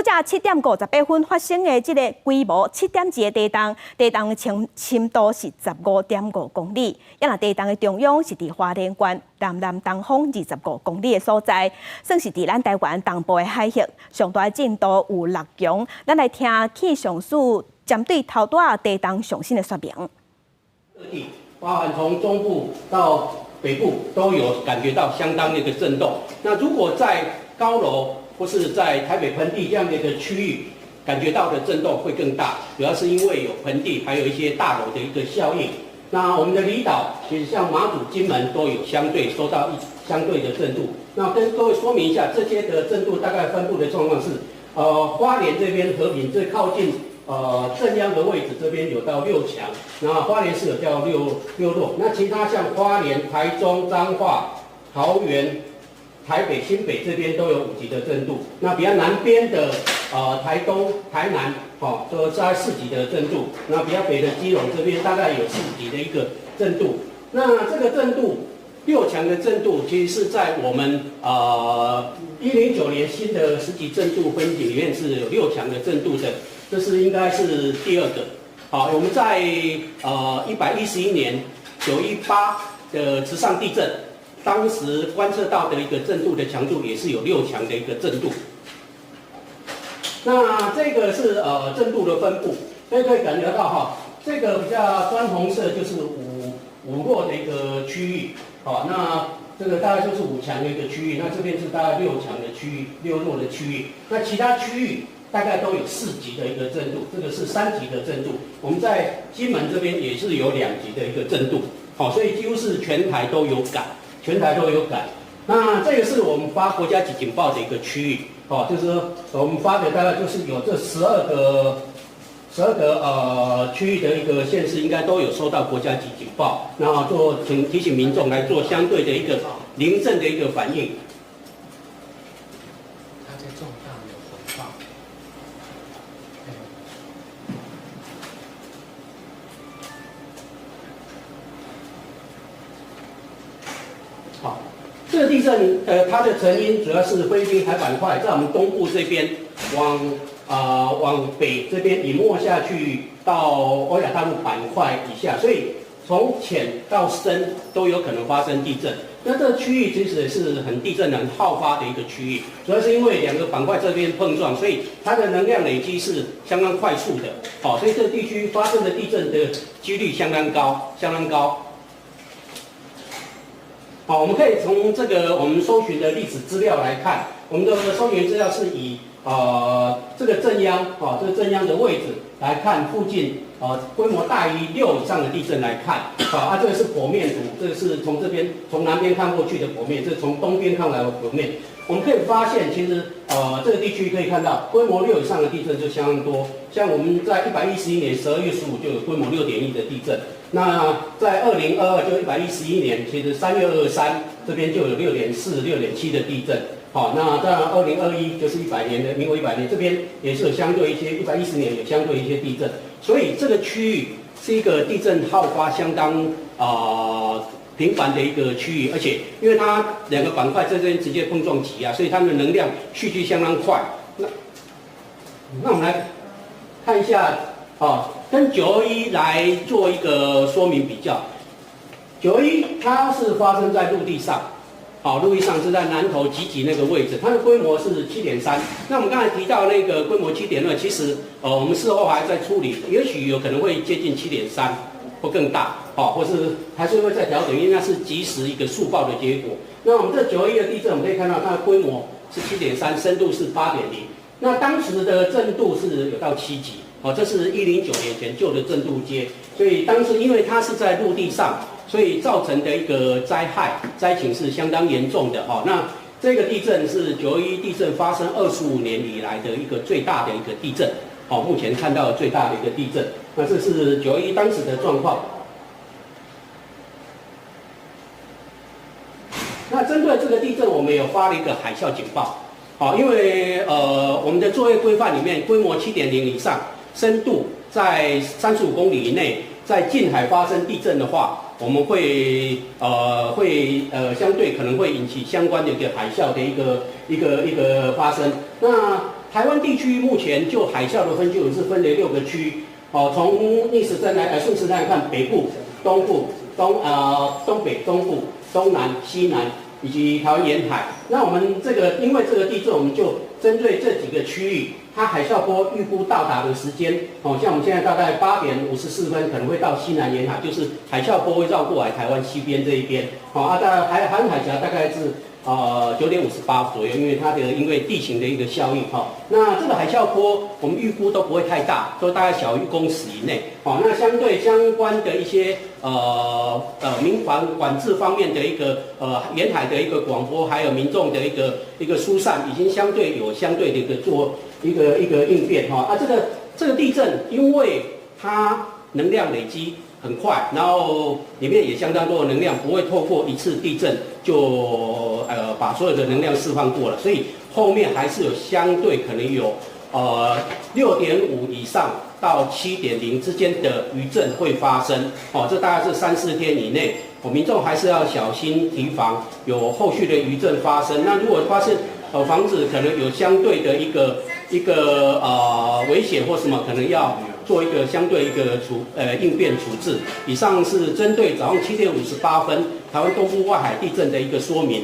早7:58发生的这个规模7.1的地震，地震的深度是15.5公里，也那地震的中央是伫花莲县南东方25公里的所在，算是伫咱台湾东部的海域，上大震度有6强。咱来听气象署针对头大地震上新的说明。各地，包含从中部到北部都有感觉到相当的一个震动。那如果在高楼或是在台北盆地这样的一个区域，感觉到的震动会更大，主要是因为有盆地，还有一些大楼的一个效应。那我们的离岛，其实像马祖、金门都有相对受到相对的震度。那跟各位说明一下，这些的震度大概分布的状况是，花莲这边和平最靠近正央的位置，这边有到6强，那花莲是有叫6弱。那其他像花莲、台中、彰化、桃园、台北、新北这边都有5级的震度，那比较南边的台东、台南，都在4级的震度，那比较北的基隆这边大概有4级的一个震度。那这个震度6强的震度，其实是在我们109年新的10级震度分级里面是有6强的震度的，这是应该是第2个。好，我们在111年918的池上地震。当时观测到的一个震度的强度也是有6强的一个震度。那这个是震度的分布，所以可以感觉到哈，这个比较砖红色就是5弱的一个区域，好，那这个大概就是5强的一个区域，那这边是大概6强的区域，6弱的区域，那其他区域大概都有4级的一个震度，这个是3级的震度。我们在金门这边也是有2级的一个震度，好，所以几乎是全台都有感。全台都有感，那这个是我们发国家级警报的一个区域，就是说我们发的大概就是有这12个区域的一个县市，应该都有收到国家级警报，然后提醒民众来做相对的一个临震的一个反应。它在重大有回报。好，这个地震它的成因主要是菲律宾海板块在我们东部这边往北这边隐没下去到欧亚大陆板块以下，所以从浅到深都有可能发生地震。那这个区域其实也是很地震很好发的一个区域，主要是因为2个板块这边碰撞，所以它的能量累积是相当快速的。好，所以这个地区发生的地震的几率相当高，相当高。好，我们可以从这个我们搜寻的历史资料来看，我们的搜寻资料是以这个震央这个震央的位置来看附近规模大于6以上的地震来看，这个是剖面图，这个是从这边从南边看过去的剖面，这是从东边看来的剖面。我们可以发现，其实这个地区可以看到规模6以上的地震就相当多，像我们在111年12月15就有规模6.1的地震。那在2022就111年，其实3月23这边就有6.4、6.7的地震。好，那当然2021就是100年的民国100年，这边也是有相对一些110年有相对一些地震，所以这个区域是一个地震好发相当频繁的一个区域，而且因为它2个板块在这边直接碰撞击啊，所以它们的能量蓄积相当快。那我们来看一下跟921来做一个说明比较。921它是发生在陆地上，陆地上是在南投集集那个位置，它的规模是7.3。那我们刚才提到那个规模7.2，其实我们事后还在处理，也许有可能会接近7.3或更大，或是还是会再调整，因为那是即时一个速报的结果。那我们这921的地震，我们可以看到它的规模是7.3，深度是8.0。那当时的震度是有到7级，这是109年前旧的震度阶，所以当时因为它是在陆地上，所以造成的一个灾情是相当严重的。那这个地震是921地震发生25年以来的一个最大的一个地震，目前看到最大的一个地震。那这是921当时的状况。那针对这个地震，我们有发了一个海啸警报。因为我们的作业规范里面，规模7.0以上，深度在35公里以内，在近海发生地震的话，我们会相对可能会引起相关的一个海啸的一个发生。那台湾地区目前就海啸的分布是分为6个区，从逆时针来顺时针来看，北部、东部、东北、中部、东南、西南以及台湾沿海。那我们因为这个地震，我们就针对这几个区域，它海啸波预估到达的时间，像我们现在大概8点54分可能会到西南沿海，就是海啸波会绕过来台湾西边这一边，大概韩海峡大概是9点58左右，因为它因为地形的一个效应，那这个海啸波我们预估都不会太大，都大概小于1公尺以内，那相关的一些民防管制方面的一个沿海的一个广播，还有民众的一个疏散，已经相对的一个做一个应变，这个地震因为它能量累积很快，然后里面也相当多的能量，不会透过一次地震就把所有的能量释放过了，所以后面还是有相对可能有6.5以上到7.0之间的余震会发生，这大概是3、4天以内，民众还是要小心提防有后续的余震发生。那如果发现房子可能有相对的一个危险或什么，可能要做一个相对一个应变处置。以上是针对早上7点58分台湾东部外海地震的一个说明。